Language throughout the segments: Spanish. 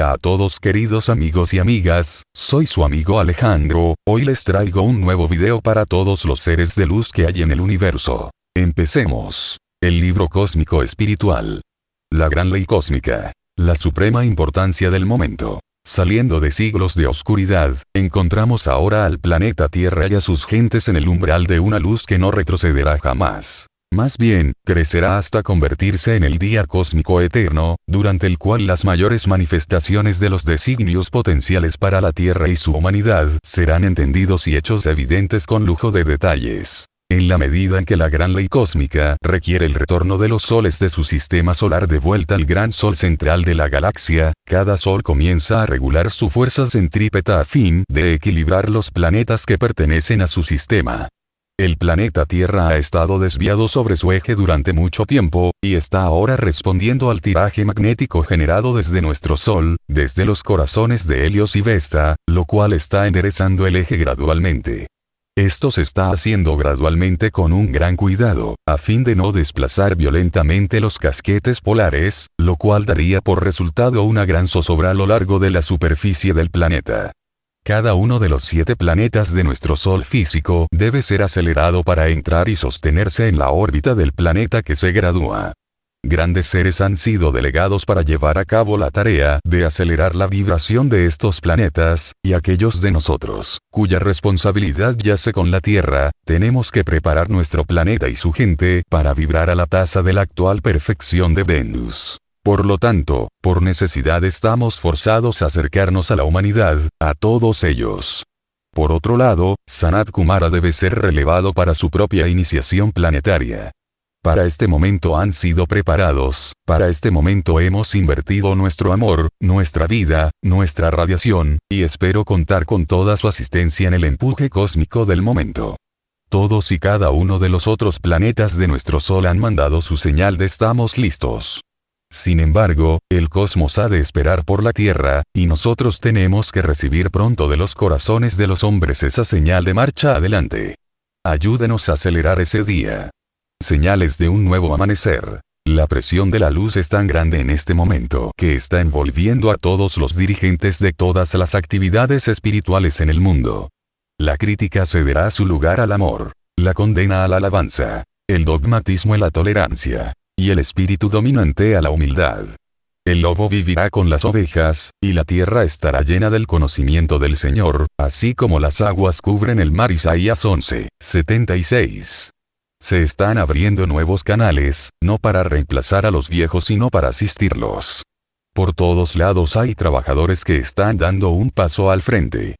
Hola a todos queridos amigos y amigas, soy su amigo Alejandro, hoy les traigo un nuevo video para todos los seres de luz que hay en el universo. Empecemos. El libro cósmico espiritual. La gran ley cósmica. La suprema importancia del momento. Saliendo de siglos de oscuridad, encontramos ahora al planeta Tierra y a sus gentes en el umbral de una luz que no retrocederá jamás. Más bien, crecerá hasta convertirse en el día cósmico eterno, durante el cual las mayores manifestaciones de los designios potenciales para la Tierra y su humanidad serán entendidos y hechos evidentes con lujo de detalles. En la medida en que la gran ley cósmica requiere el retorno de los soles de su sistema solar de vuelta al gran sol central de la galaxia, cada sol comienza a regular su fuerza centrípeta a fin de equilibrar los planetas que pertenecen a su sistema. El planeta Tierra ha estado desviado sobre su eje durante mucho tiempo, y está ahora respondiendo al tiraje magnético generado desde nuestro Sol, desde los corazones de Helios y Vesta, lo cual está enderezando el eje gradualmente. Esto se está haciendo gradualmente con un gran cuidado, a fin de no desplazar violentamente los casquetes polares, lo cual daría por resultado una gran zozobra a lo largo de la superficie del planeta. Cada uno de los 7 planetas de nuestro Sol físico debe ser acelerado para entrar y sostenerse en la órbita del planeta que se gradúa. Grandes seres han sido delegados para llevar a cabo la tarea de acelerar la vibración de estos planetas, y aquellos de nosotros, cuya responsabilidad yace con la Tierra, tenemos que preparar nuestro planeta y su gente para vibrar a la tasa de la actual perfección de Venus. Por lo tanto, por necesidad estamos forzados a acercarnos a la humanidad, a todos ellos. Por otro lado, Sanat Kumara debe ser relevado para su propia iniciación planetaria. Para este momento han sido preparados, para este momento hemos invertido nuestro amor, nuestra vida, nuestra radiación, y espero contar con toda su asistencia en el empuje cósmico del momento. Todos y cada uno de los otros planetas de nuestro Sol han mandado su señal de estamos listos. Sin embargo, el cosmos ha de esperar por la Tierra, y nosotros tenemos que recibir pronto de los corazones de los hombres esa señal de marcha adelante. Ayúdenos a acelerar ese día. Señales de un nuevo amanecer. La presión de la luz es tan grande en este momento que está envolviendo a todos los dirigentes de todas las actividades espirituales en el mundo. La crítica cederá su lugar al amor, la condena a la alabanza, el dogmatismo a la tolerancia, y el espíritu dominante a la humildad. El lobo vivirá con las ovejas, y la tierra estará llena del conocimiento del Señor, así como las aguas cubren el mar. Isaías 11:76. Se están abriendo nuevos canales, no para reemplazar a los viejos sino para asistirlos. Por todos lados hay trabajadores que están dando un paso al frente.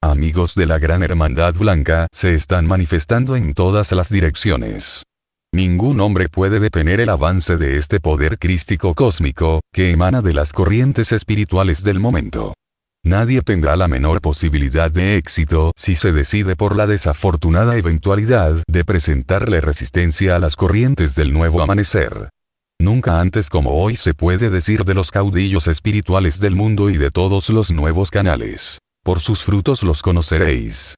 Amigos de la Gran Hermandad Blanca se están manifestando en todas las direcciones. Ningún hombre puede detener el avance de este poder crístico cósmico, que emana de las corrientes espirituales del momento. Nadie tendrá la menor posibilidad de éxito si se decide por la desafortunada eventualidad de presentarle resistencia a las corrientes del nuevo amanecer. Nunca antes como hoy se puede decir de los caudillos espirituales del mundo y de todos los nuevos canales. Por sus frutos los conoceréis.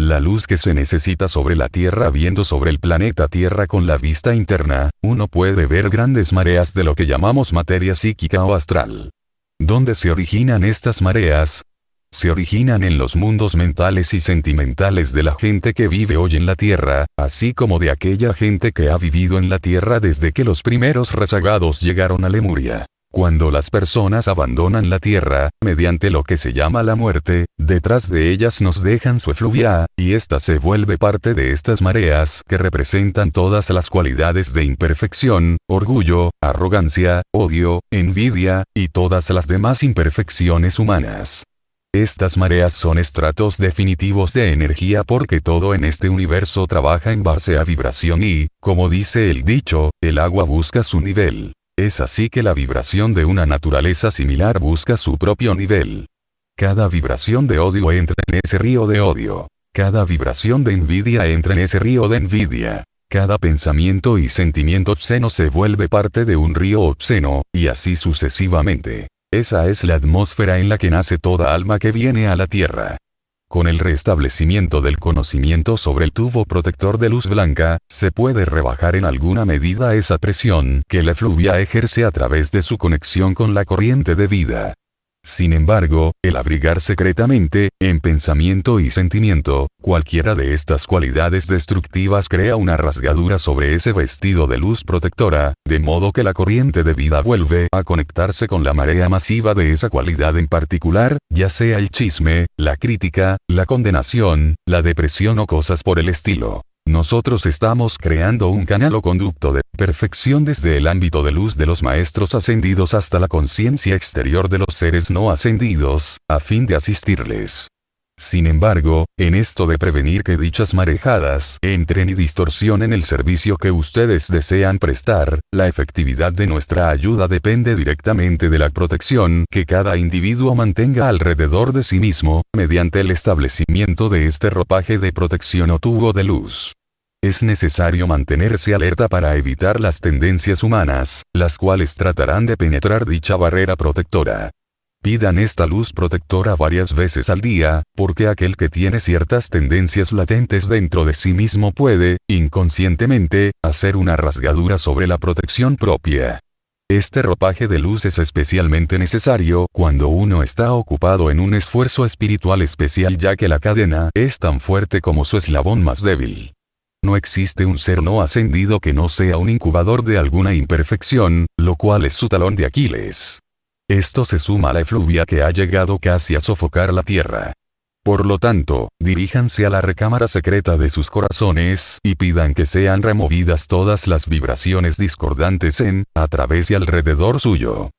La luz que se necesita sobre la Tierra viendo sobre el planeta Tierra con la vista interna, uno puede ver grandes mareas de lo que llamamos materia psíquica o astral. ¿Dónde se originan estas mareas? Se originan en los mundos mentales y sentimentales de la gente que vive hoy en la Tierra, así como de aquella gente que ha vivido en la Tierra desde que los primeros rezagados llegaron a Lemuria. Cuando las personas abandonan la Tierra, mediante lo que se llama la muerte, detrás de ellas nos dejan su efluvia, y ésta se vuelve parte de estas mareas que representan todas las cualidades de imperfección, orgullo, arrogancia, odio, envidia, y todas las demás imperfecciones humanas. Estas mareas son estratos definitivos de energía porque todo en este universo trabaja en base a vibración y, como dice el dicho, el agua busca su nivel. Es así que la vibración de una naturaleza similar busca su propio nivel. Cada vibración de odio entra en ese río de odio. Cada vibración de envidia entra en ese río de envidia. Cada pensamiento y sentimiento obsceno se vuelve parte de un río obsceno, y así sucesivamente. Esa es la atmósfera en la que nace toda alma que viene a la Tierra. Con el restablecimiento del conocimiento sobre el tubo protector de luz blanca, se puede rebajar en alguna medida esa presión que la efluvia ejerce a través de su conexión con la corriente de vida. Sin embargo, el abrigar secretamente, en pensamiento y sentimiento, cualquiera de estas cualidades destructivas crea una rasgadura sobre ese vestido de luz protectora, de modo que la corriente de vida vuelve a conectarse con la marea masiva de esa cualidad en particular, ya sea el chisme, la crítica, la condenación, la depresión o cosas por el estilo. Nosotros estamos creando un canal o conducto de perfección desde el ámbito de luz de los maestros ascendidos hasta la conciencia exterior de los seres no ascendidos, a fin de asistirles. Sin embargo, en esto de prevenir que dichas marejadas entren y distorsionen el servicio que ustedes desean prestar, la efectividad de nuestra ayuda depende directamente de la protección que cada individuo mantenga alrededor de sí mismo, mediante el establecimiento de este ropaje de protección o tubo de luz. Es necesario mantenerse alerta para evitar las tendencias humanas, las cuales tratarán de penetrar dicha barrera protectora. Pidan esta luz protectora varias veces al día, porque aquel que tiene ciertas tendencias latentes dentro de sí mismo puede, inconscientemente, hacer una rasgadura sobre la protección propia. Este ropaje de luz es especialmente necesario cuando uno está ocupado en un esfuerzo espiritual especial, ya que la cadena es tan fuerte como su eslabón más débil. No existe un ser no ascendido que no sea un incubador de alguna imperfección, lo cual es su talón de Aquiles. Esto se suma a la efluvia que ha llegado casi a sofocar la tierra. Por lo tanto, diríjanse a la recámara secreta de sus corazones y pidan que sean removidas todas las vibraciones discordantes a través y alrededor suyo.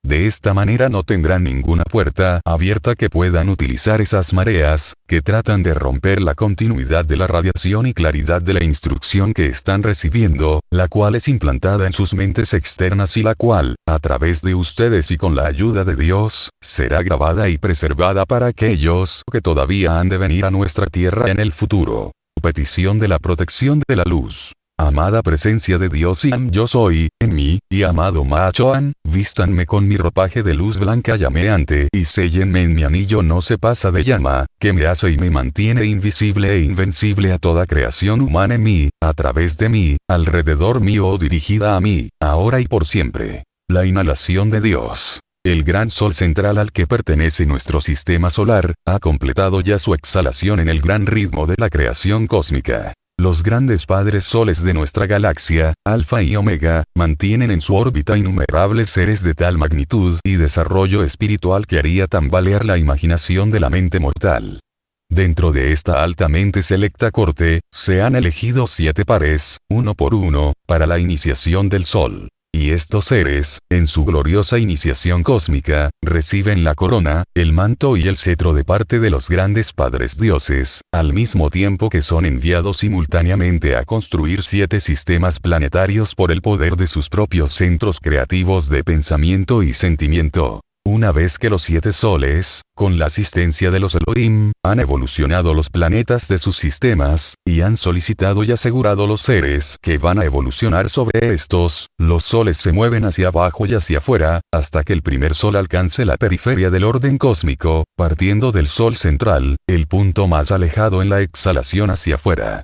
De esta manera no tendrán ninguna puerta abierta que puedan utilizar esas mareas, que tratan de romper la continuidad de la radiación y claridad de la instrucción que están recibiendo, la cual es implantada en sus mentes externas y la cual, a través de ustedes y con la ayuda de Dios, será grabada y preservada para aquellos que todavía han de venir a nuestra tierra en el futuro. Petición de la protección de la luz. Amada presencia de Dios y yo soy, en mí, y amado Mahachohan, vístanme con mi ropaje de luz blanca llameante y séllenme en mi anillo no se pasa de llama, que me hace y me mantiene invisible e invencible a toda creación humana en mí, a través de mí, alrededor mío o dirigida a mí, ahora y por siempre. La inhalación de Dios. El gran sol central al que pertenece nuestro sistema solar, ha completado ya su exhalación en el gran ritmo de la creación cósmica. Los grandes padres soles de nuestra galaxia, Alfa y Omega, mantienen en su órbita innumerables seres de tal magnitud y desarrollo espiritual que haría tambalear la imaginación de la mente mortal. Dentro de esta altamente selecta corte, se han elegido 7 pares, uno por uno, para la iniciación del Sol. Y estos seres, en su gloriosa iniciación cósmica, reciben la corona, el manto y el cetro de parte de los grandes padres dioses, al mismo tiempo que son enviados simultáneamente a construir 7 sistemas planetarios por el poder de sus propios centros creativos de pensamiento y sentimiento. Una vez que los 7 soles, con la asistencia de los Elohim, han evolucionado los planetas de sus sistemas, y han solicitado y asegurado los seres que van a evolucionar sobre estos, los soles se mueven hacia abajo y hacia afuera, hasta que el primer sol alcance la periferia del orden cósmico, partiendo del sol central, el punto más alejado en la exhalación hacia afuera.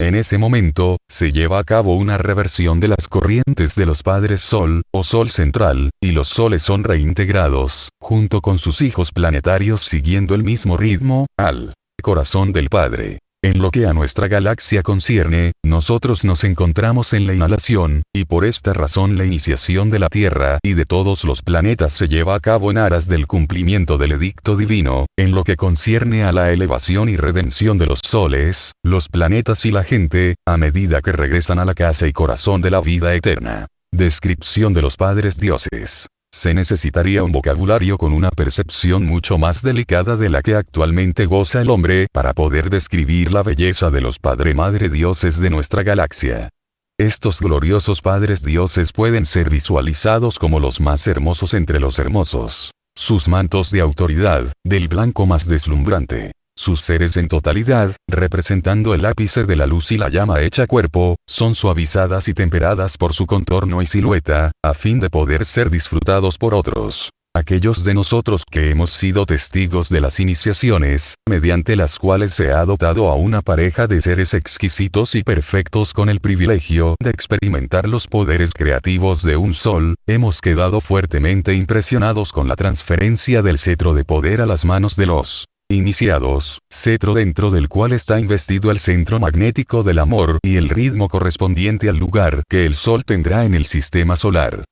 En ese momento, se lleva a cabo una reversión de las corrientes de los padres Sol, o Sol central, y los soles son reintegrados, junto con sus hijos planetarios siguiendo el mismo ritmo, al corazón del Padre. En lo que a nuestra galaxia concierne, nosotros nos encontramos en la inhalación, y por esta razón la iniciación de la Tierra y de todos los planetas se lleva a cabo en aras del cumplimiento del edicto divino, en lo que concierne a la elevación y redención de los soles, los planetas y la gente, a medida que regresan a la casa y corazón de la vida eterna. Descripción de los padres dioses. Se necesitaría un vocabulario con una percepción mucho más delicada de la que actualmente goza el hombre para poder describir la belleza de los Padre-Madre dioses de nuestra galaxia. Estos gloriosos padres dioses pueden ser visualizados como los más hermosos entre los hermosos. Sus mantos de autoridad, del blanco más deslumbrante. Sus seres en totalidad, representando el ápice de la luz y la llama hecha cuerpo, son suavizadas y temperadas por su contorno y silueta, a fin de poder ser disfrutados por otros. Aquellos de nosotros que hemos sido testigos de las iniciaciones, mediante las cuales se ha dotado a una pareja de seres exquisitos y perfectos con el privilegio de experimentar los poderes creativos de un sol, hemos quedado fuertemente impresionados con la transferencia del cetro de poder a las manos de los iniciados, cetro dentro del cual está investido el centro magnético del amor y el ritmo correspondiente al lugar que el sol tendrá en el sistema solar.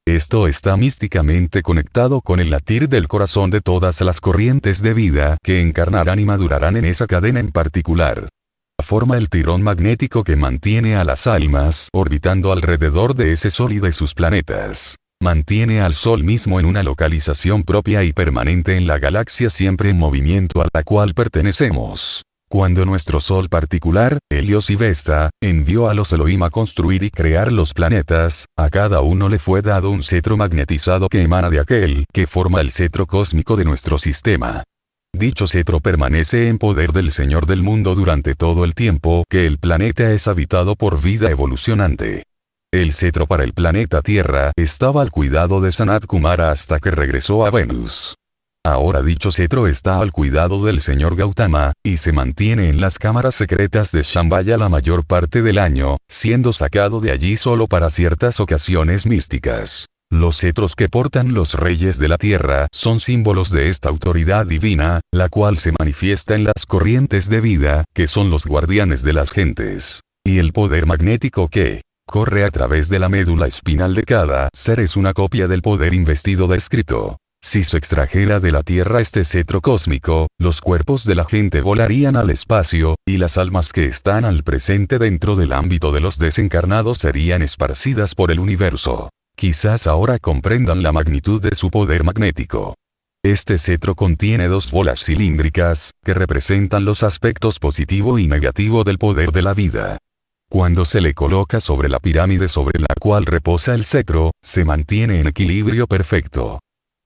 Esto está místicamente conectado con el latir del corazón de todas las corrientes de vida que encarnarán y madurarán en esa cadena en particular. Forma el tirón magnético que mantiene a las almas orbitando alrededor de ese sol y de sus planetas. Mantiene al Sol mismo en una localización propia y permanente en la galaxia siempre en movimiento a la cual pertenecemos. Cuando nuestro Sol particular, Helios y Vesta, envió a los Elohim a construir y crear los planetas, a cada uno le fue dado un cetro magnetizado que emana de aquel que forma el cetro cósmico de nuestro sistema. Dicho cetro permanece en poder del Señor del mundo durante todo el tiempo que el planeta es habitado por vida evolucionante. El cetro para el planeta Tierra estaba al cuidado de Sanat Kumara hasta que regresó a Venus. Ahora dicho cetro está al cuidado del señor Gautama, y se mantiene en las cámaras secretas de Shambhaya la mayor parte del año, siendo sacado de allí solo para ciertas ocasiones místicas. Los cetros que portan los reyes de la tierra son símbolos de esta autoridad divina, la cual se manifiesta en las corrientes de vida, que son los guardianes de las gentes. Y el poder magnético que corre a través de la médula espinal de cada ser es una copia del poder investido descrito. Si se extrajera de la Tierra este cetro cósmico, los cuerpos de la gente volarían al espacio, y las almas que están al presente dentro del ámbito de los desencarnados serían esparcidas por el universo. Quizás ahora comprendan la magnitud de su poder magnético. Este cetro contiene dos bolas cilíndricas, que representan los aspectos positivo y negativo del poder de la vida. Cuando se le coloca sobre la pirámide sobre la cual reposa el cetro, se mantiene en equilibrio perfecto.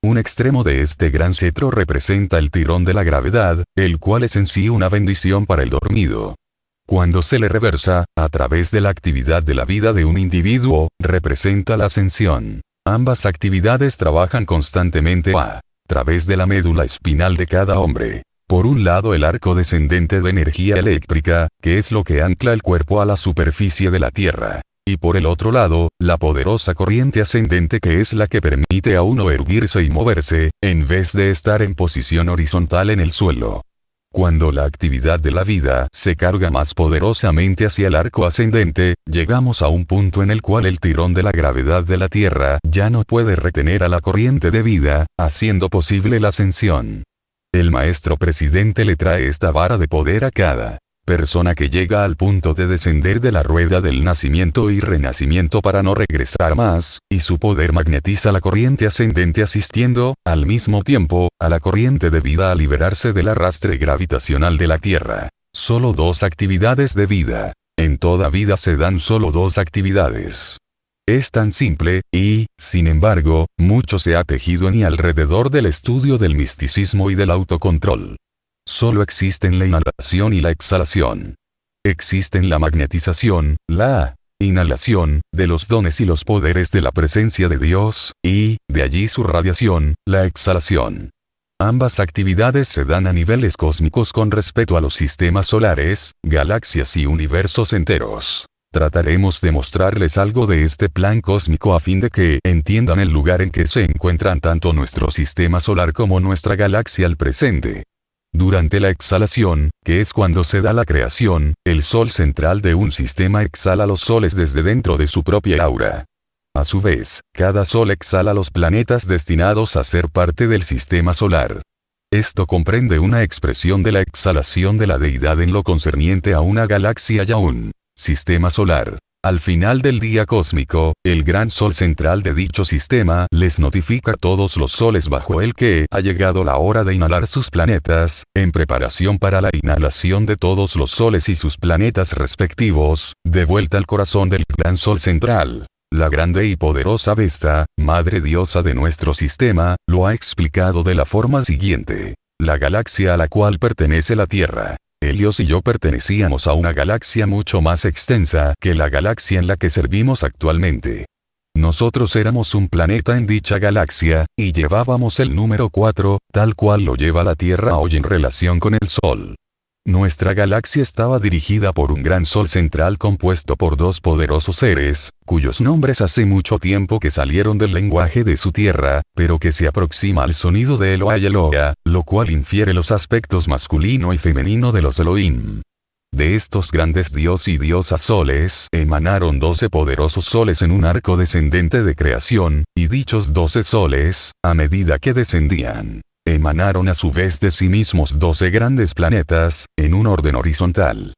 Un extremo de este gran cetro representa el tirón de la gravedad, el cual es en sí una bendición para el dormido. Cuando se le reversa, a través de la actividad de la vida de un individuo, representa la ascensión. Ambas actividades trabajan constantemente a través de la médula espinal de cada hombre. Por un lado el arco descendente de energía eléctrica, que es lo que ancla el cuerpo a la superficie de la Tierra. Y por el otro lado, la poderosa corriente ascendente que es la que permite a uno erguirse y moverse, en vez de estar en posición horizontal en el suelo. Cuando la actividad de la vida se carga más poderosamente hacia el arco ascendente, llegamos a un punto en el cual el tirón de la gravedad de la Tierra ya no puede retener a la corriente de vida, haciendo posible la ascensión. El maestro presidente le trae esta vara de poder a cada persona que llega al punto de descender de la rueda del nacimiento y renacimiento para no regresar más, y su poder magnetiza la corriente ascendente asistiendo, al mismo tiempo, a la corriente de vida a liberarse del arrastre gravitacional de la Tierra. Solo dos actividades de vida. En toda vida se dan solo dos actividades. Es tan simple, y, sin embargo, mucho se ha tejido en y alrededor del estudio del misticismo y del autocontrol. Solo existen la inhalación y la exhalación. Existen la magnetización, la inhalación, de los dones y los poderes de la presencia de Dios, y, de allí su radiación, la exhalación. Ambas actividades se dan a niveles cósmicos con respecto a los sistemas solares, galaxias y universos enteros. Trataremos de mostrarles algo de este plan cósmico a fin de que entiendan el lugar en que se encuentran tanto nuestro sistema solar como nuestra galaxia al presente. Durante la exhalación, que es cuando se da la creación, el sol central de un sistema exhala los soles desde dentro de su propia aura. A su vez, cada sol exhala los planetas destinados a ser parte del sistema solar. Esto comprende una expresión de la exhalación de la deidad en lo concerniente a una galaxia y a un sistema solar. Al final del día cósmico, el gran sol central de dicho sistema les notifica a todos los soles bajo él que ha llegado la hora de inhalar sus planetas, en preparación para la inhalación de todos los soles y sus planetas respectivos, de vuelta al corazón del gran sol central. La grande y poderosa Vesta, madre diosa de nuestro sistema, lo ha explicado de la forma siguiente. La galaxia a la cual pertenece la Tierra. Helios y yo pertenecíamos a una galaxia mucho más extensa que la galaxia en la que servimos actualmente. Nosotros éramos un planeta en dicha galaxia, y llevábamos el número 4, tal cual lo lleva la Tierra hoy en relación con el Sol. Nuestra galaxia estaba dirigida por un gran sol central compuesto por dos poderosos seres, cuyos nombres hace mucho tiempo que salieron del lenguaje de su tierra, pero que se aproxima al sonido de Eloa y Eloa, lo cual infiere los aspectos masculino y femenino de los Elohim. De estos grandes dios y diosas soles emanaron 12 poderosos soles en un arco descendente de creación, y dichos 12 soles, a medida que descendían, emanaron a su vez de sí mismos 12 grandes planetas, en un orden horizontal.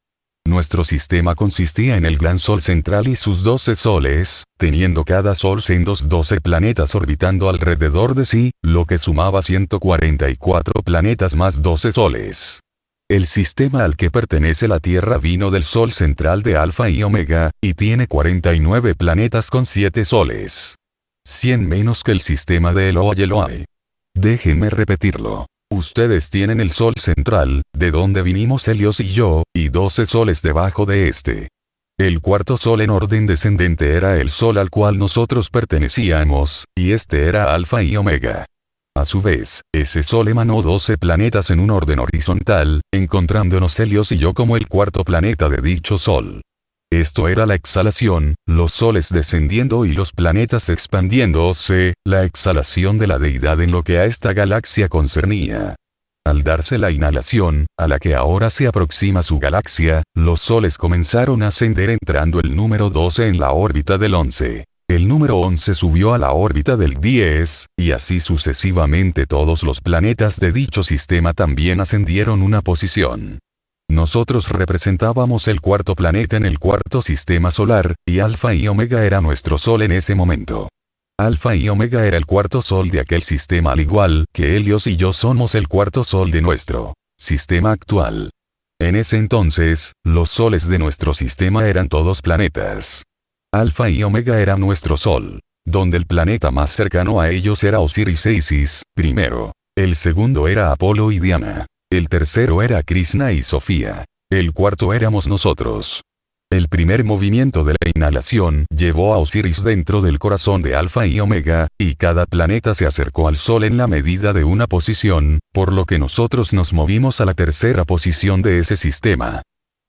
Nuestro sistema consistía en el gran sol central y sus 12 soles, teniendo cada sol sendos 12 planetas orbitando alrededor de sí, lo que sumaba 144 planetas más 12 soles. El sistema al que pertenece la Tierra vino del Sol central de Alfa y Omega, y tiene 49 planetas con 7 soles. 100 menos que el sistema de Eloa y Eloae. Déjenme repetirlo. Ustedes tienen el Sol central, de donde vinimos Helios y yo, y 12 soles debajo de este. El cuarto sol en orden descendente era el Sol al cual nosotros pertenecíamos, y este era Alfa y Omega. A su vez, ese Sol emanó 12 planetas en un orden horizontal, encontrándonos Helios y yo como el cuarto planeta de dicho Sol. Esto era la exhalación, los soles descendiendo y los planetas expandiéndose, la exhalación de la deidad en lo que a esta galaxia concernía. Al darse la inhalación, a la que ahora se aproxima su galaxia, los soles comenzaron a ascender entrando el número 12 en la órbita del 11. El número 11 subió a la órbita del 10, y así sucesivamente todos los planetas de dicho sistema también ascendieron una posición. Nosotros representábamos el cuarto planeta en el cuarto sistema solar, y Alfa y Omega era nuestro Sol en ese momento. Alfa y Omega era el cuarto Sol de aquel sistema al igual que Helios y yo somos el cuarto Sol de nuestro sistema actual. En ese entonces, los soles de nuestro sistema eran todos planetas. Alfa y Omega era nuestro Sol, donde el planeta más cercano a ellos era Osiris e Isis, primero. El segundo era Apolo y Diana. El tercero era Krishna y Sofía. El cuarto éramos nosotros. El primer movimiento de la inhalación llevó a Osiris dentro del corazón de Alfa y Omega, y cada planeta se acercó al Sol en la medida de una posición, por lo que nosotros nos movimos a la tercera posición de ese sistema.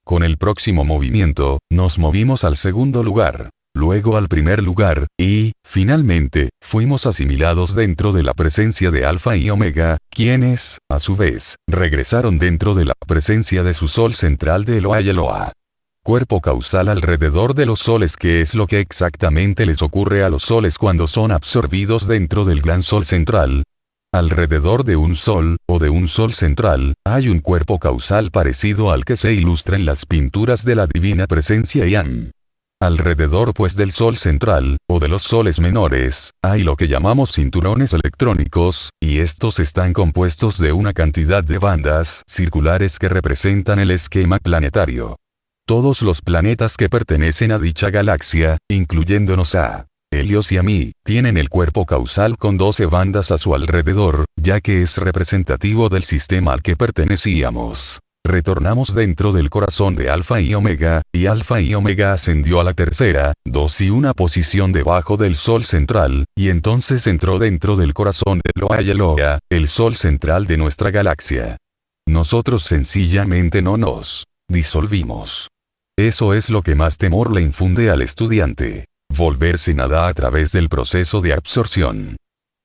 Con el próximo movimiento, nos movimos al segundo lugar, luego al primer lugar, y, finalmente, fuimos asimilados dentro de la presencia de Alfa y Omega, quienes, a su vez, regresaron dentro de la presencia de su Sol central de Eloa y Eloa. Cuerpo causal alrededor de los soles, que es lo que exactamente les ocurre a los soles cuando son absorbidos dentro del gran Sol central. Alrededor de un sol, o de un sol central, hay un cuerpo causal parecido al que se ilustra en las pinturas de la Divina Presencia Yan. Alrededor pues del sol central, o de los soles menores, hay lo que llamamos cinturones electrónicos, y estos están compuestos de una cantidad de bandas circulares que representan el esquema planetario. Todos los planetas que pertenecen a dicha galaxia, incluyéndonos a Helios y a mí, tienen el cuerpo causal con 12 bandas a su alrededor, ya que es representativo del sistema al que pertenecíamos. Retornamos dentro del corazón de Alfa y Omega ascendió a la tercera, 2 y una posición debajo del Sol central, y entonces entró dentro del corazón de Eloa y Eloa, el Sol central de nuestra galaxia. Nosotros sencillamente no nos disolvimos. Eso es lo que más temor le infunde al estudiante. Volverse nada a través del proceso de absorción.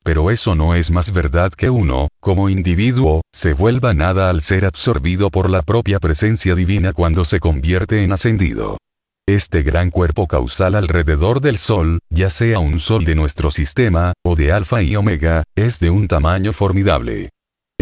Pero eso no es más verdad que uno, como individuo, se vuelva nada al ser absorbido por la propia presencia divina cuando se convierte en ascendido. Este gran cuerpo causal alrededor del Sol, ya sea un Sol de nuestro sistema, o de Alfa y Omega, es de un tamaño formidable.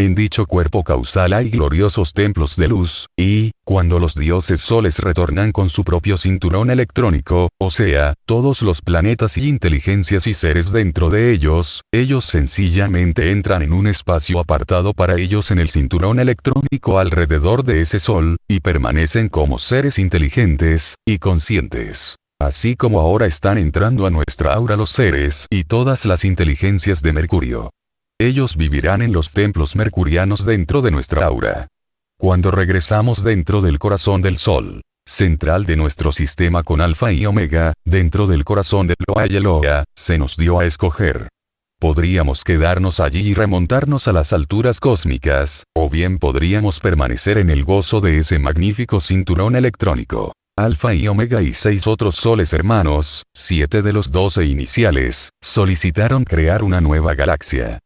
En dicho cuerpo causal hay gloriosos templos de luz, y, cuando los dioses soles retornan con su propio cinturón electrónico, o sea, todos los planetas y inteligencias y seres dentro de ellos sencillamente entran en un espacio apartado para ellos en el cinturón electrónico alrededor de ese sol, y permanecen como seres inteligentes y conscientes. Así como ahora están entrando a nuestra aura los seres y todas las inteligencias de Mercurio. Ellos vivirán en los templos mercurianos dentro de nuestra aura. Cuando regresamos dentro del corazón del Sol, central de nuestro sistema con Alfa y Omega, dentro del corazón de Loa y Eloa, se nos dio a escoger. Podríamos quedarnos allí y remontarnos a las alturas cósmicas, o bien podríamos permanecer en el gozo de ese magnífico cinturón electrónico. Alfa y Omega y 6 otros soles hermanos, 7 de los 12 iniciales, solicitaron crear una nueva galaxia.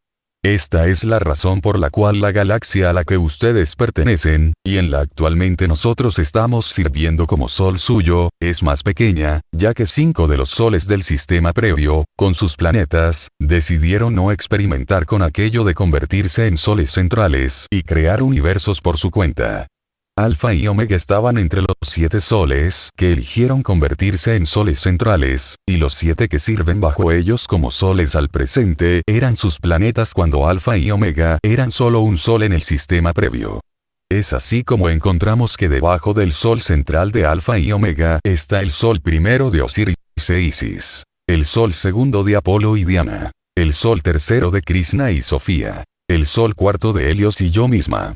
Esta es la razón por la cual la galaxia a la que ustedes pertenecen, y en la actualmente nosotros estamos sirviendo como sol suyo, es más pequeña, ya que 5 de los soles del sistema previo, con sus planetas, decidieron no experimentar con aquello de convertirse en soles centrales y crear universos por su cuenta. Alfa y Omega estaban entre los 7 soles que eligieron convertirse en soles centrales, y los 7 que sirven bajo ellos como soles al presente eran sus planetas cuando Alfa y Omega eran solo un sol en el sistema previo. Es así como encontramos que debajo del sol central de Alfa y Omega está el sol primero de Osiris e Isis, el sol segundo de Apolo y Diana, el sol tercero de Krishna y Sofía, el sol cuarto de Helios y yo misma.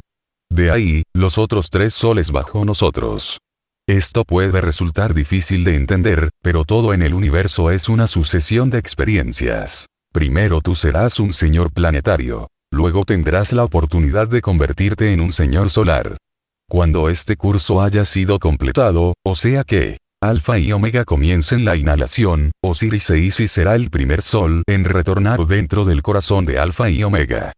De ahí, los otros 3 soles bajo nosotros. Esto puede resultar difícil de entender, pero todo en el universo es una sucesión de experiencias. Primero tú serás un señor planetario. Luego tendrás la oportunidad de convertirte en un señor solar. Cuando este curso haya sido completado, o sea que Alfa y Omega comiencen la inhalación, Osiris e Isis será el primer sol en retornar dentro del corazón de Alfa y Omega.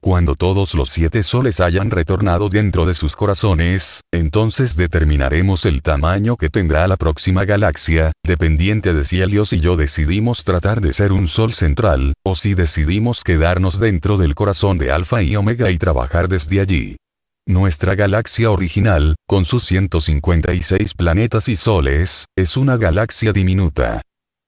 Cuando todos los 7 soles hayan retornado dentro de sus corazones, entonces determinaremos el tamaño que tendrá la próxima galaxia, dependiente de si Helios y yo decidimos tratar de ser un sol central, o si decidimos quedarnos dentro del corazón de Alfa y Omega y trabajar desde allí. Nuestra galaxia original, con sus 156 planetas y soles, es una galaxia diminuta.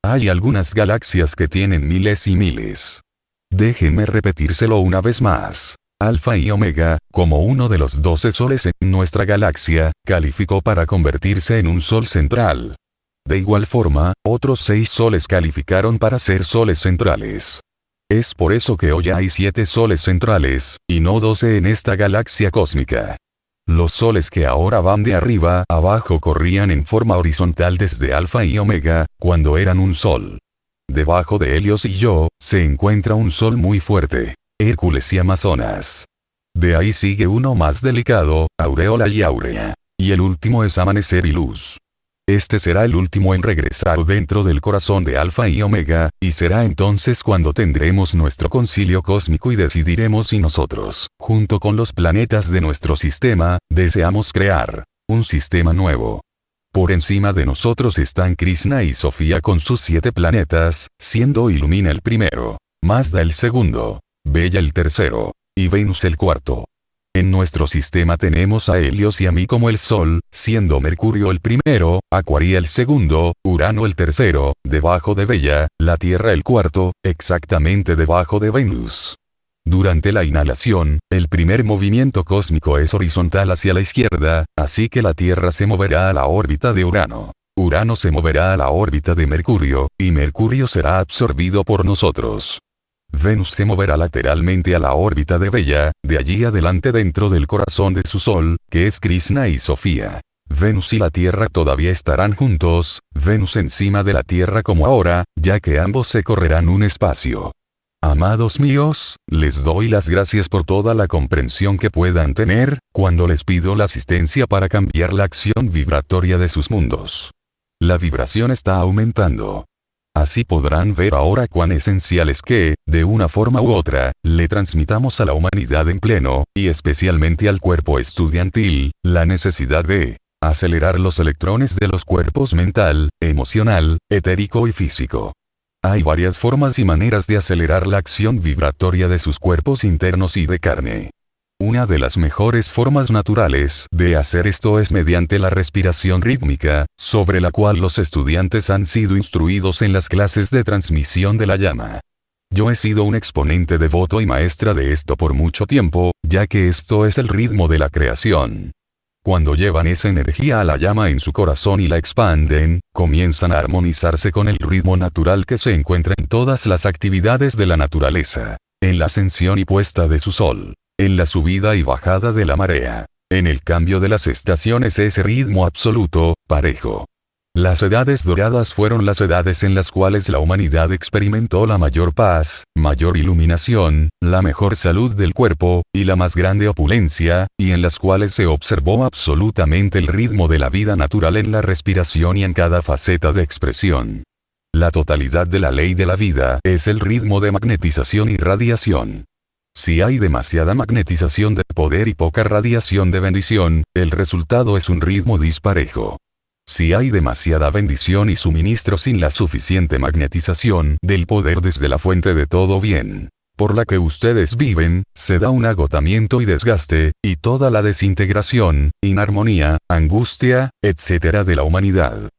Hay algunas galaxias que tienen miles y miles. Déjenme repetírselo una vez más. Alfa y Omega, como uno de los 12 soles en nuestra galaxia, calificó para convertirse en un sol central. De igual forma, otros 6 soles calificaron para ser soles centrales. Es por eso que hoy hay 7 soles centrales, y no 12 en esta galaxia cósmica. Los soles que ahora van de arriba a abajo corrían en forma horizontal desde Alfa y Omega, cuando eran un sol. Debajo de Helios y yo, se encuentra un sol muy fuerte, Hércules y Amazonas. De ahí sigue uno más delicado, Aureola y Áurea. Y el último es Amanecer y Luz. Este será el último en regresar dentro del corazón de Alfa y Omega, y será entonces cuando tendremos nuestro concilio cósmico y decidiremos si nosotros, junto con los planetas de nuestro sistema, deseamos crear un sistema nuevo. Por encima de nosotros están Krishna y Sofía con sus 7 planetas, siendo Ilumina el primero, Mazda el segundo, Bella el tercero, y Venus el cuarto. En nuestro sistema tenemos a Helios y a mí como el Sol, siendo Mercurio el primero, Acuaria el segundo, Urano el tercero, debajo de Bella, la Tierra el cuarto, exactamente debajo de Venus. Durante la inhalación, el primer movimiento cósmico es horizontal hacia la izquierda, así que la Tierra se moverá a la órbita de Urano. Urano se moverá a la órbita de Mercurio, y Mercurio será absorbido por nosotros. Venus se moverá lateralmente a la órbita de Bella, de allí adelante dentro del corazón de su Sol, que es Krishna y Sofía. Venus y la Tierra todavía estarán juntos, Venus encima de la Tierra como ahora, ya que ambos se correrán un espacio. Amados míos, les doy las gracias por toda la comprensión que puedan tener, cuando les pido la asistencia para cambiar la acción vibratoria de sus mundos. La vibración está aumentando. Así podrán ver ahora cuán esencial es que, de una forma u otra, le transmitamos a la humanidad en pleno, y especialmente al cuerpo estudiantil, la necesidad de acelerar los electrones de los cuerpos mental, emocional, etérico y físico. Hay varias formas y maneras de acelerar la acción vibratoria de sus cuerpos internos y de carne. Una de las mejores formas naturales de hacer esto es mediante la respiración rítmica, sobre la cual los estudiantes han sido instruidos en las clases de transmisión de la llama. Yo he sido un exponente devoto y maestra de esto por mucho tiempo, ya que esto es el ritmo de la creación. Cuando llevan esa energía a la llama en su corazón y la expanden, comienzan a armonizarse con el ritmo natural que se encuentra en todas las actividades de la naturaleza, en la ascensión y puesta de su sol, en la subida y bajada de la marea, En el cambio de las estaciones ese ritmo absoluto, parejo. Las edades doradas fueron las edades en las cuales la humanidad experimentó la mayor paz, mayor iluminación, la mejor salud del cuerpo, y la más grande opulencia, y en las cuales se observó absolutamente el ritmo de la vida natural en la respiración y en cada faceta de expresión. La totalidad de la ley de la vida es el ritmo de magnetización y radiación. Si hay demasiada magnetización de poder y poca radiación de bendición, el resultado es un ritmo disparejo. Si hay demasiada bendición y suministro sin la suficiente magnetización del poder desde la fuente de todo bien, por la que ustedes viven, se da un agotamiento y desgaste, y toda la desintegración, inarmonía, angustia, etc. de la humanidad.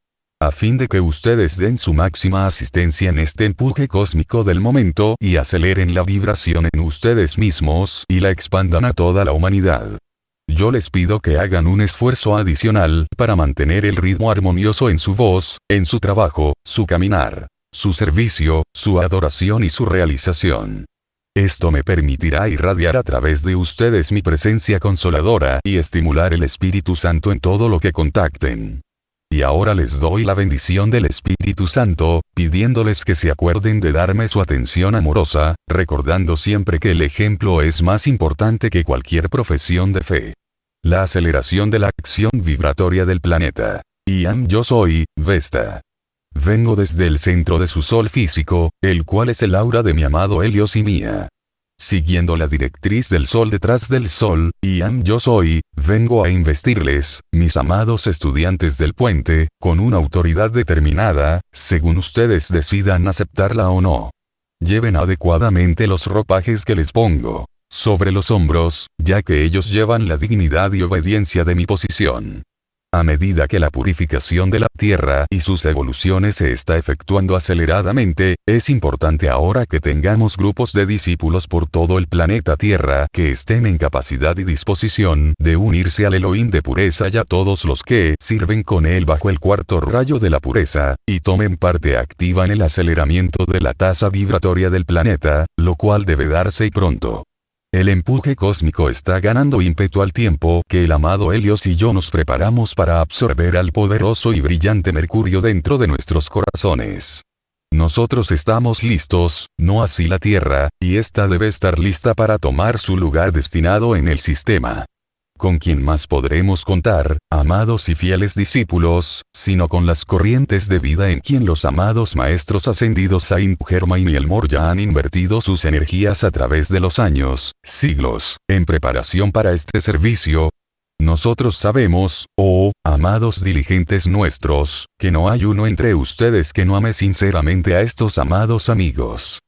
A fin de que ustedes den su máxima asistencia en este empuje cósmico del momento y aceleren la vibración en ustedes mismos y la expandan a toda la humanidad. Yo les pido que hagan un esfuerzo adicional para mantener el ritmo armonioso en su voz, en su trabajo, su caminar, su servicio, su adoración y su realización. Esto me permitirá irradiar a través de ustedes mi presencia consoladora y estimular el Espíritu Santo en todo lo que contacten. Y ahora les doy la bendición del Espíritu Santo, pidiéndoles que se acuerden de darme su atención amorosa, recordando siempre que el ejemplo es más importante que cualquier profesión de fe. La aceleración de la acción vibratoria del planeta. Yo soy, Vesta. Vengo desde el centro de su sol físico, el cual es el aura de mi amado Helios y mía. Siguiendo la directriz del sol detrás del sol, yo soy, vengo a investirles, mis amados estudiantes del puente, con una autoridad determinada, según ustedes decidan aceptarla o no. Lleven adecuadamente los ropajes que les pongo sobre los hombros, ya que ellos llevan la dignidad y obediencia de mi posición. A medida que la purificación de la Tierra y sus evoluciones se está efectuando aceleradamente, es importante ahora que tengamos grupos de discípulos por todo el planeta Tierra que estén en capacidad y disposición de unirse al Elohim de pureza y a todos los que sirven con él bajo el cuarto rayo de la pureza, y tomen parte activa en el aceleramiento de la tasa vibratoria del planeta, lo cual debe darse y pronto. El empuje cósmico está ganando ímpetu al tiempo que el amado Helios y yo nos preparamos para absorber al poderoso y brillante Mercurio dentro de nuestros corazones. Nosotros estamos listos, no así la Tierra, y ésta debe estar lista para tomar su lugar destinado en el sistema. ¿Con quién más podremos contar, amados y fieles discípulos, sino con las corrientes de vida en quien los amados maestros ascendidos Saint Germain y el Moria han invertido sus energías a través de los años, siglos, en preparación para este servicio? Nosotros sabemos, oh, amados diligentes nuestros, que no hay uno entre ustedes que no ame sinceramente a estos amados amigos.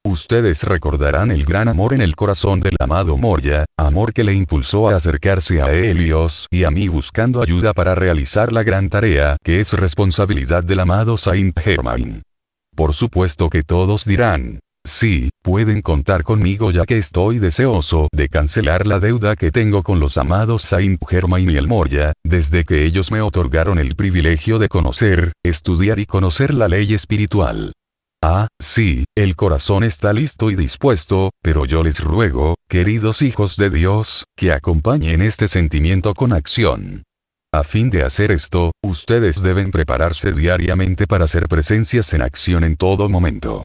Ustedes recordarán el gran amor en el corazón del amado Moria, amor que le impulsó a acercarse a Helios y a mí buscando ayuda para realizar la gran tarea que es responsabilidad del amado Saint Germain. Por supuesto que todos dirán, sí, pueden contar conmigo ya que estoy deseoso de cancelar la deuda que tengo con los amados Saint Germain y el Moria, desde que ellos me otorgaron el privilegio de conocer, estudiar y conocer la ley espiritual. Ah, sí, el corazón está listo y dispuesto, pero yo les ruego, queridos hijos de Dios, que acompañen este sentimiento con acción. A fin de hacer esto, ustedes deben prepararse diariamente para ser presencias en acción en todo momento.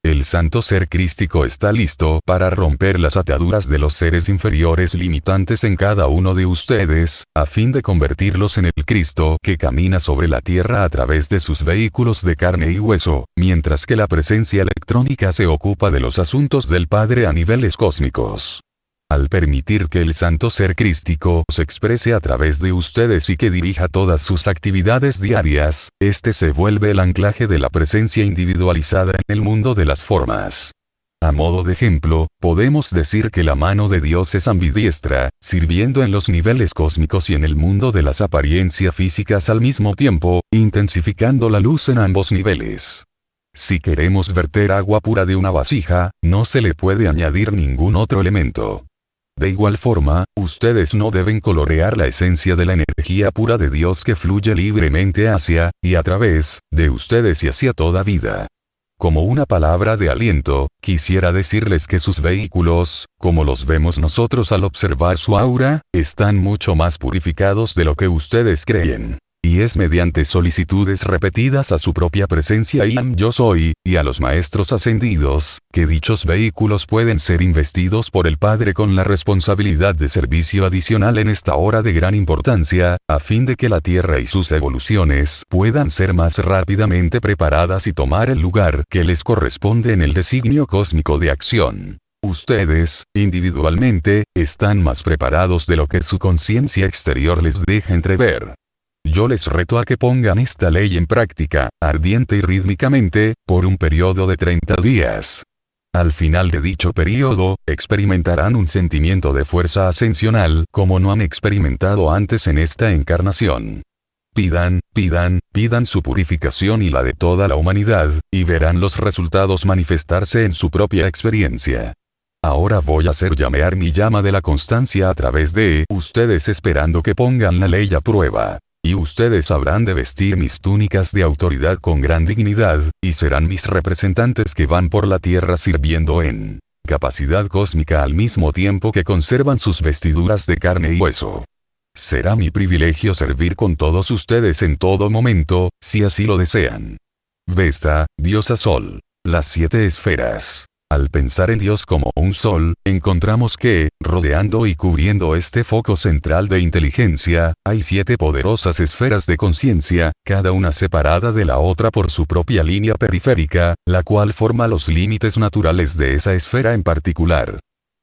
El santo ser crístico está listo para romper las ataduras de los seres inferiores limitantes en cada uno de ustedes, a fin de convertirlos en el Cristo que camina sobre la tierra a través de sus vehículos de carne y hueso, mientras que la presencia electrónica se ocupa de los asuntos del Padre a niveles cósmicos. Al permitir que el santo ser crístico se exprese a través de ustedes y que dirija todas sus actividades diarias, este se vuelve el anclaje de la presencia individualizada en el mundo de las formas. A modo de ejemplo, podemos decir que la mano de Dios es ambidiestra, sirviendo en los niveles cósmicos y en el mundo de las apariencias físicas al mismo tiempo, intensificando la luz en ambos niveles. Si queremos verter agua pura de una vasija, no se le puede añadir ningún otro elemento. De igual forma, ustedes no deben colorear la esencia de la energía pura de Dios que fluye libremente hacia, y a través, de ustedes y hacia toda vida. Como una palabra de aliento, quisiera decirles que sus vehículos, como los vemos nosotros al observar su aura, están mucho más purificados de lo que ustedes creen. Y es mediante solicitudes repetidas a su propia presencia y yo soy, y a los maestros ascendidos, que dichos vehículos pueden ser investidos por el Padre con la responsabilidad de servicio adicional en esta hora de gran importancia, a fin de que la Tierra y sus evoluciones puedan ser más rápidamente preparadas y tomar el lugar que les corresponde en el designio cósmico de acción. Ustedes, individualmente, están más preparados de lo que su conciencia exterior les deja entrever. Yo les reto a que pongan esta ley en práctica, ardiente y rítmicamente, por un periodo de 30 días. Al final de dicho periodo, experimentarán un sentimiento de fuerza ascensional como no han experimentado antes en esta encarnación. Pidan su purificación y la de toda la humanidad, y verán los resultados manifestarse en su propia experiencia. Ahora voy a hacer llamear mi llama de la constancia a través de ustedes esperando que pongan la ley a prueba. Y ustedes habrán de vestir mis túnicas de autoridad con gran dignidad, y serán mis representantes que van por la tierra sirviendo en capacidad cósmica al mismo tiempo que conservan sus vestiduras de carne y hueso. Será mi privilegio servir con todos ustedes en todo momento, si así lo desean. Vesta, diosa Sol. Las 7 esferas. Al pensar en Dios como un sol, encontramos que, rodeando y cubriendo este foco central de inteligencia, hay 7 poderosas esferas de conciencia, cada una separada de la otra por su propia línea periférica, la cual forma los límites naturales de esa esfera en particular.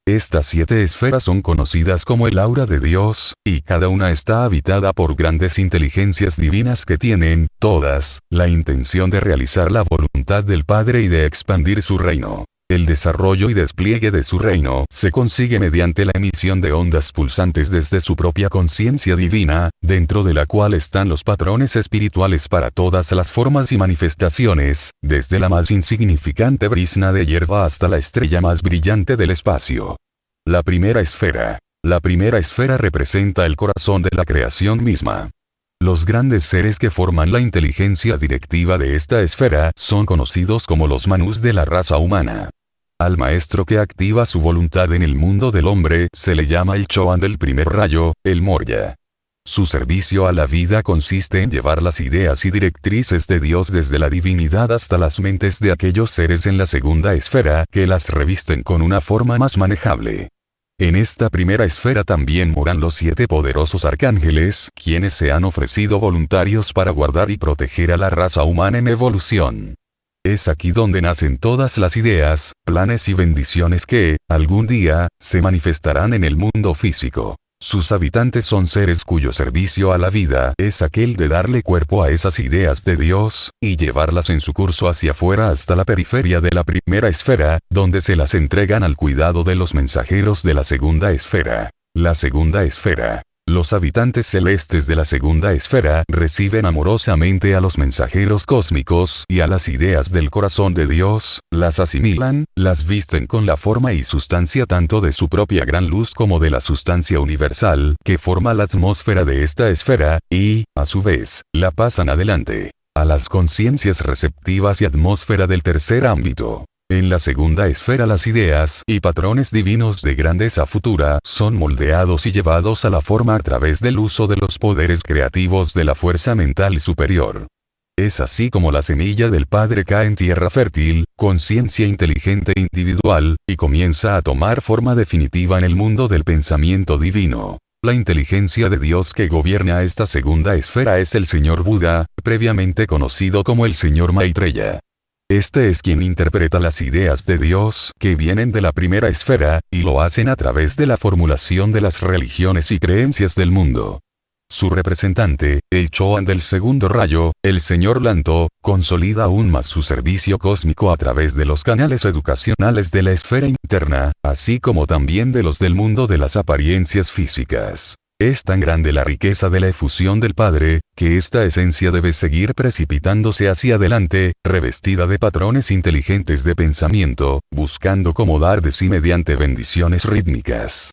Estas 7 esferas son conocidas como el aura de Dios, y cada una está habitada por grandes inteligencias divinas que tienen, todas, la intención de realizar la voluntad del Padre y de expandir su reino. El desarrollo y despliegue de su reino se consigue mediante la emisión de ondas pulsantes desde su propia conciencia divina, dentro de la cual están los patrones espirituales para todas las formas y manifestaciones, desde la más insignificante brizna de hierba hasta la estrella más brillante del espacio. La primera esfera. La primera esfera representa el corazón de la creación misma. Los grandes seres que forman la inteligencia directiva de esta esfera son conocidos como los manús de la raza humana. Al maestro que activa su voluntad en el mundo del hombre se le llama el Choan del primer rayo, el Morya. Su servicio a la vida consiste en llevar las ideas y directrices de Dios desde la divinidad hasta las mentes de aquellos seres en la segunda esfera que las revisten con una forma más manejable. En esta primera esfera también moran los 7 poderosos arcángeles, quienes se han ofrecido voluntarios para guardar y proteger a la raza humana en evolución. Es aquí donde nacen todas las ideas, planes y bendiciones que, algún día, se manifestarán en el mundo físico. Sus habitantes son seres cuyo servicio a la vida es aquel de darle cuerpo a esas ideas de Dios, y llevarlas en su curso hacia afuera hasta la periferia de la primera esfera, donde se las entregan al cuidado de los mensajeros de la segunda esfera. La segunda esfera. Los habitantes celestes de la segunda esfera reciben amorosamente a los mensajeros cósmicos y a las ideas del corazón de Dios, las asimilan, las visten con la forma y sustancia tanto de su propia gran luz como de la sustancia universal que forma la atmósfera de esta esfera, y, a su vez, la pasan adelante a las conciencias receptivas y atmósfera del tercer ámbito. En la segunda esfera las ideas y patrones divinos de grandeza futura son moldeados y llevados a la forma a través del uso de los poderes creativos de la fuerza mental superior. Es así como la semilla del Padre cae en tierra fértil, conciencia inteligente individual, y comienza a tomar forma definitiva en el mundo del pensamiento divino. La inteligencia de Dios que gobierna esta segunda esfera es el Señor Buda, previamente conocido como el Señor Maitreya. Este es quien interpreta las ideas de Dios que vienen de la primera esfera, y lo hacen a través de la formulación de las religiones y creencias del mundo. Su representante, el Choan del segundo rayo, el Señor Lanto, consolida aún más su servicio cósmico a través de los canales educacionales de la esfera interna, así como también de los del mundo de las apariencias físicas. Es tan grande la riqueza de la efusión del Padre, que esta esencia debe seguir precipitándose hacia adelante, revestida de patrones inteligentes de pensamiento, buscando cómo dar de sí mediante bendiciones rítmicas.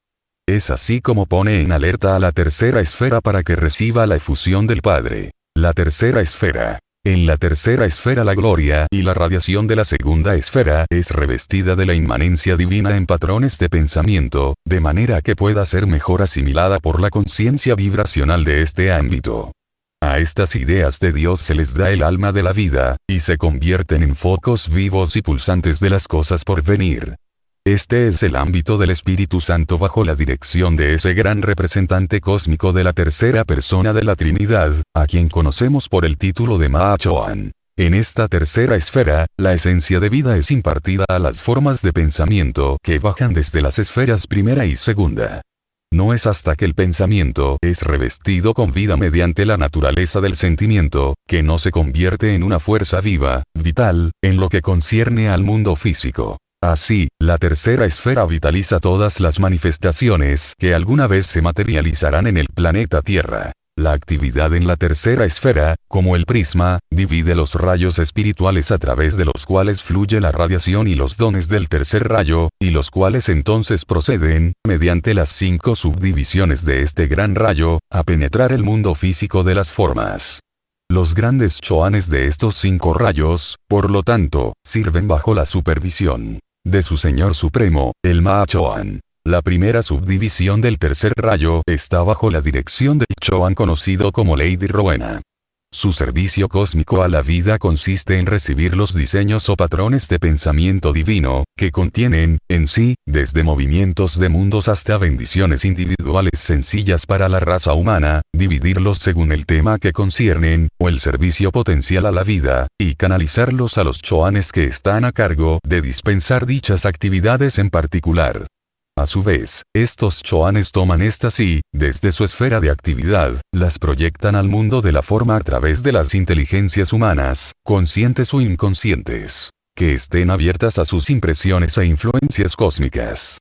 Es así como pone en alerta a la tercera esfera para que reciba la efusión del Padre. La tercera esfera. En la tercera esfera la gloria y la radiación de la segunda esfera es revestida de la inmanencia divina en patrones de pensamiento, de manera que pueda ser mejor asimilada por la conciencia vibracional de este ámbito. A estas ideas de Dios se les da el alma de la vida, y se convierten en focos vivos y pulsantes de las cosas por venir. Este es el ámbito del Espíritu Santo bajo la dirección de ese gran representante cósmico de la tercera persona de la Trinidad, a quien conocemos por el título de Mahachohan. En esta tercera esfera, la esencia de vida es impartida a las formas de pensamiento que bajan desde las esferas primera y segunda. No es hasta que el pensamiento es revestido con vida mediante la naturaleza del sentimiento, que no se convierte en una fuerza viva, vital, en lo que concierne al mundo físico. Así, la tercera esfera vitaliza todas las manifestaciones que alguna vez se materializarán en el planeta Tierra. La actividad en la tercera esfera, como el prisma, divide los rayos espirituales a través de los cuales fluye la radiación y los dones del tercer rayo, y los cuales entonces proceden, mediante las 5 subdivisiones de este gran rayo, a penetrar el mundo físico de las formas. Los grandes chohanes de estos 5 rayos, por lo tanto, sirven bajo la supervisión de su Señor Supremo, el Mahachohan. La primera subdivisión del tercer rayo está bajo la dirección del Chohan conocido como Lady Rowena. Su servicio cósmico a la vida consiste en recibir los diseños o patrones de pensamiento divino, que contienen, en sí, desde movimientos de mundos hasta bendiciones individuales sencillas para la raza humana, dividirlos según el tema que conciernen, o el servicio potencial a la vida, y canalizarlos a los chohanes que están a cargo de dispensar dichas actividades en particular. A su vez, estos chohanes toman estas y, desde su esfera de actividad, las proyectan al mundo de la forma a través de las inteligencias humanas, conscientes o inconscientes, que estén abiertas a sus impresiones e influencias cósmicas.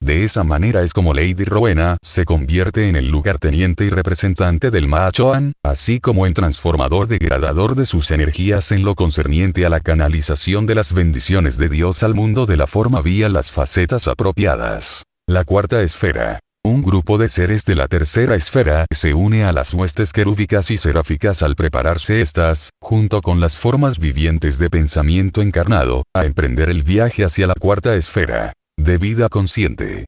De esa manera es como Lady Rowena se convierte en el lugarteniente y representante del Mahachohan, así como en transformador degradador de sus energías en lo concerniente a la canalización de las bendiciones de Dios al mundo de la forma vía las facetas apropiadas. La cuarta esfera. Un grupo de seres de la tercera esfera se une a las huestes querúbicas y seráficas al prepararse estas, junto con las formas vivientes de pensamiento encarnado, a emprender el viaje hacia la cuarta esfera de vida consciente.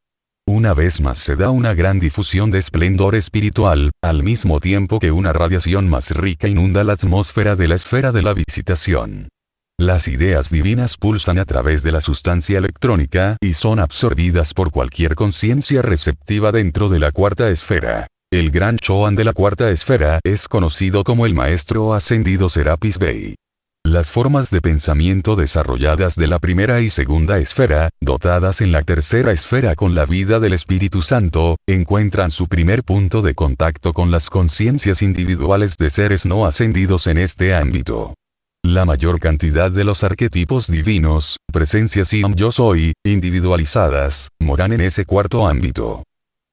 Una vez más se da una gran difusión de esplendor espiritual, al mismo tiempo que una radiación más rica inunda la atmósfera de la esfera de la visitación. Las ideas divinas pulsan a través de la sustancia electrónica y son absorbidas por cualquier conciencia receptiva dentro de la cuarta esfera. El gran Chohan de la cuarta esfera es conocido como el Maestro Ascendido Serapis Bey. Las formas de pensamiento desarrolladas de la primera y segunda esfera, dotadas en la tercera esfera con la vida del Espíritu Santo, encuentran su primer punto de contacto con las conciencias individuales de seres no ascendidos en este ámbito. La mayor cantidad de los arquetipos divinos, presencias y yo soy, individualizadas, moran en ese cuarto ámbito.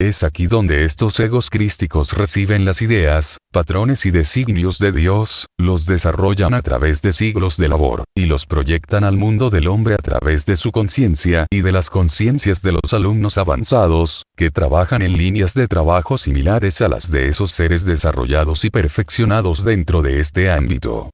Es aquí donde estos egos crísticos reciben las ideas, patrones y designios de Dios, los desarrollan a través de siglos de labor, y los proyectan al mundo del hombre a través de su conciencia y de las conciencias de los alumnos avanzados, que trabajan en líneas de trabajo similares a las de esos seres desarrollados y perfeccionados dentro de este ámbito.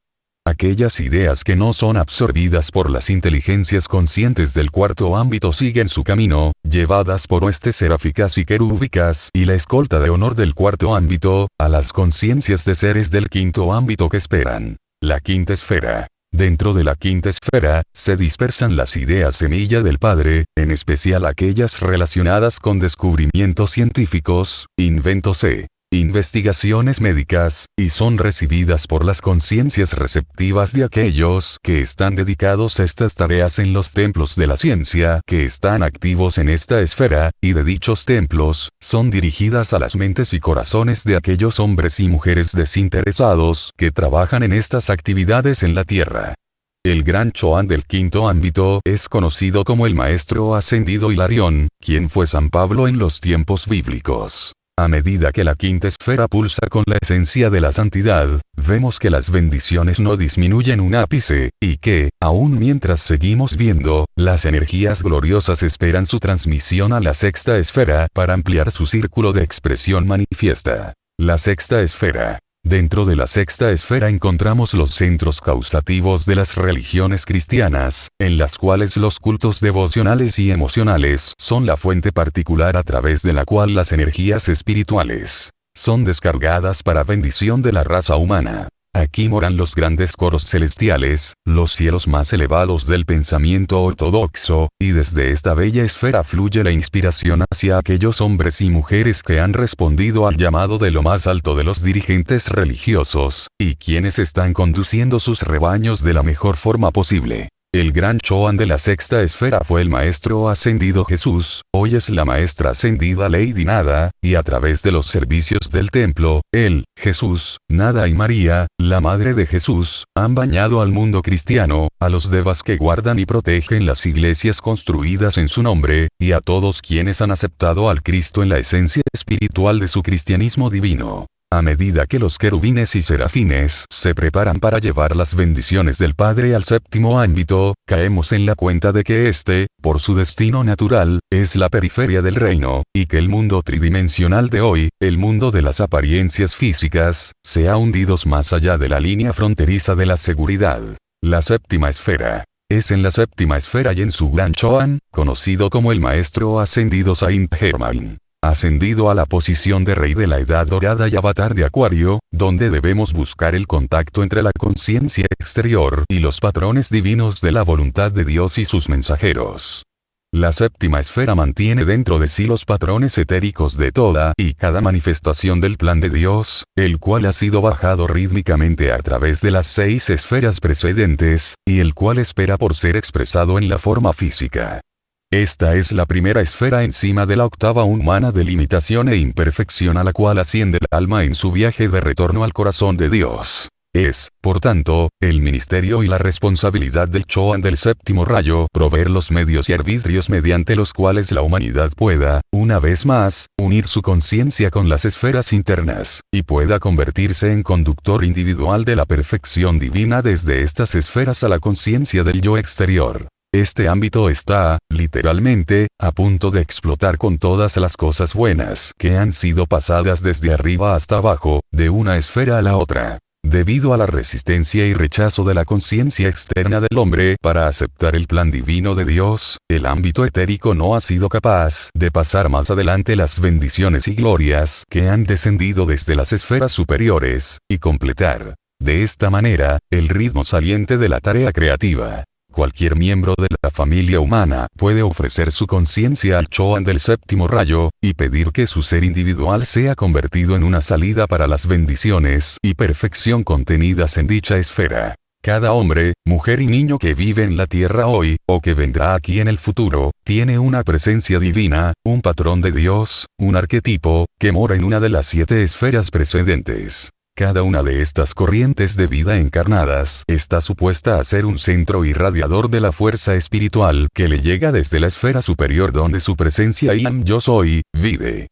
Aquellas ideas que no son absorbidas por las inteligencias conscientes del cuarto ámbito siguen su camino, llevadas por huestes seráficas y querúbicas y la escolta de honor del cuarto ámbito, a las conciencias de seres del quinto ámbito que esperan la quinta esfera. Dentro de la quinta esfera, se dispersan las ideas semilla del Padre, en especial aquellas relacionadas con descubrimientos científicos, inventos investigaciones médicas, y son recibidas por las conciencias receptivas de aquellos que están dedicados a estas tareas en los templos de la ciencia que están activos en esta esfera, y de dichos templos, son dirigidas a las mentes y corazones de aquellos hombres y mujeres desinteresados que trabajan en estas actividades en la Tierra. El gran Chohan del quinto ámbito es conocido como el Maestro Ascendido Hilarión, quien fue San Pablo en los tiempos bíblicos. A medida que la quinta esfera pulsa con la esencia de la santidad, vemos que las bendiciones no disminuyen un ápice, y que, aun mientras seguimos viendo, las energías gloriosas esperan su transmisión a la sexta esfera para ampliar su círculo de expresión manifiesta. La sexta esfera Dentro de la sexta esfera encontramos los centros causativos de las religiones cristianas, en las cuales los cultos devocionales y emocionales son la fuente particular a través de la cual las energías espirituales son descargadas para bendición de la raza humana. Aquí moran los grandes coros celestiales, los cielos más elevados del pensamiento ortodoxo, y desde esta bella esfera fluye la inspiración hacia aquellos hombres y mujeres que han respondido al llamado de lo más alto de los dirigentes religiosos, y quienes están conduciendo sus rebaños de la mejor forma posible. El gran Choan de la sexta esfera fue el maestro ascendido Jesús, hoy es la maestra ascendida Lady Nada, y a través de los servicios del templo, él, Jesús, Nada y María, la madre de Jesús, han bañado al mundo cristiano, a los devas que guardan y protegen las iglesias construidas en su nombre, y a todos quienes han aceptado al Cristo en la esencia espiritual de su cristianismo divino. A medida que los querubines y serafines se preparan para llevar las bendiciones del Padre al séptimo ámbito, caemos en la cuenta de que este, por su destino natural, es la periferia del reino, y que el mundo tridimensional de hoy, el mundo de las apariencias físicas, se ha hundido más allá de la línea fronteriza de la seguridad. La séptima esfera. Es en la séptima esfera y en su gran Choan, conocido como el Maestro Ascendido Saint Germain, ascendido a la posición de rey de la edad dorada y avatar de Acuario, donde debemos buscar el contacto entre la conciencia exterior y los patrones divinos de la voluntad de Dios y sus mensajeros. La séptima esfera mantiene dentro de sí los patrones etéricos de toda y cada manifestación del plan de Dios, el cual ha sido bajado rítmicamente a través de las 6 esferas precedentes, y el cual espera por ser expresado en la forma física. Esta es la primera esfera encima de la octava humana de limitación e imperfección a la cual asciende el alma en su viaje de retorno al corazón de Dios. Es, por tanto, el ministerio y la responsabilidad del Choan del séptimo rayo proveer los medios y arbitrios mediante los cuales la humanidad pueda, una vez más, unir su conciencia con las esferas internas, y pueda convertirse en conductor individual de la perfección divina desde estas esferas a la conciencia del yo exterior. Este ámbito está, literalmente, a punto de explotar con todas las cosas buenas que han sido pasadas desde arriba hasta abajo, de una esfera a la otra. Debido a la resistencia y rechazo de la conciencia externa del hombre para aceptar el plan divino de Dios, el ámbito etérico no ha sido capaz de pasar más adelante las bendiciones y glorias que han descendido desde las esferas superiores, y completar, de esta manera, el ritmo saliente de la tarea creativa. Cualquier miembro de la familia humana puede ofrecer su conciencia al Choan del séptimo rayo, y pedir que su ser individual sea convertido en una salida para las bendiciones y perfección contenidas en dicha esfera. Cada hombre, mujer y niño que vive en la tierra hoy, o que vendrá aquí en el futuro, tiene una presencia divina, un patrón de Dios, un arquetipo, que mora en una de las 7 esferas precedentes. Cada una de estas corrientes de vida encarnadas está supuesta a ser un centro irradiador de la fuerza espiritual que le llega desde la esfera superior donde su presencia y yo soy, vive.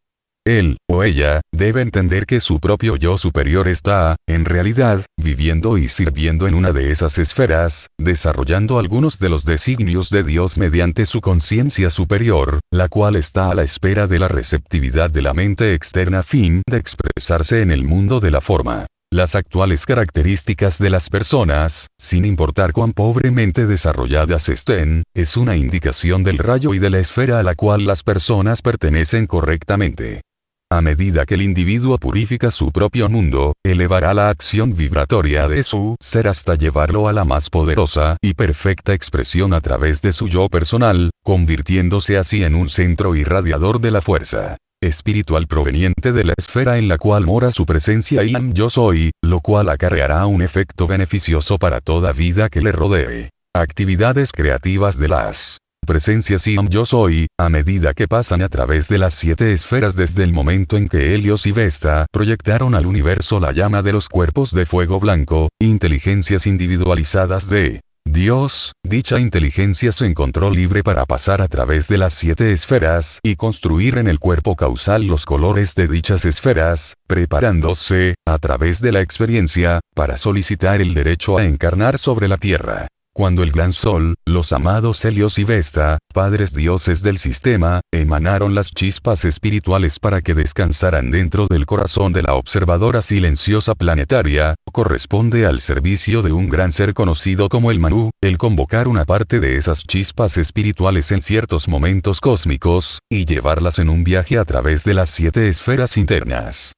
Él, o ella, debe entender que su propio yo superior está, en realidad, viviendo y sirviendo en una de esas esferas, desarrollando algunos de los designios de Dios mediante su conciencia superior, la cual está a la espera de la receptividad de la mente externa a fin de expresarse en el mundo de la forma. Las actuales características de las personas, sin importar cuán pobremente desarrolladas estén, es una indicación del rayo y de la esfera a la cual las personas pertenecen correctamente. A medida que el individuo purifica su propio mundo, elevará la acción vibratoria de su ser hasta llevarlo a la más poderosa y perfecta expresión a través de su yo personal, convirtiéndose así en un centro irradiador de la fuerza espiritual proveniente de la esfera en la cual mora su presencia y yo soy, lo cual acarreará un efecto beneficioso para toda vida que le rodee. Actividades creativas de las presencias y yo soy, a medida que pasan a través de las 7 esferas desde el momento en que Helios y Vesta proyectaron al universo la llama de los cuerpos de fuego blanco, inteligencias individualizadas de Dios, dicha inteligencia se encontró libre para pasar a través de las 7 esferas y construir en el cuerpo causal los colores de dichas esferas, preparándose, a través de la experiencia, para solicitar el derecho a encarnar sobre la tierra. Cuando el gran sol, los amados Helios y Vesta, padres dioses del sistema, emanaron las chispas espirituales para que descansaran dentro del corazón de la observadora silenciosa planetaria, corresponde al servicio de un gran ser conocido como el Manú, el convocar una parte de esas chispas espirituales en ciertos momentos cósmicos, y llevarlas en un viaje a través de las 7 esferas internas.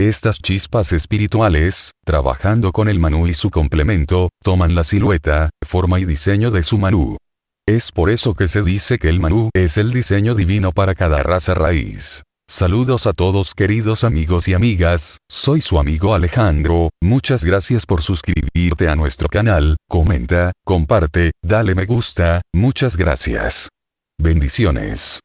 Estas chispas espirituales, trabajando con el Manú y su complemento, toman la silueta, forma y diseño de su Manú. Es por eso que se dice que el Manú es el diseño divino para cada raza raíz. Saludos a todos queridos amigos y amigas, soy su amigo Alejandro, muchas gracias por suscribirte a nuestro canal, comenta, comparte, dale me gusta, muchas gracias. Bendiciones.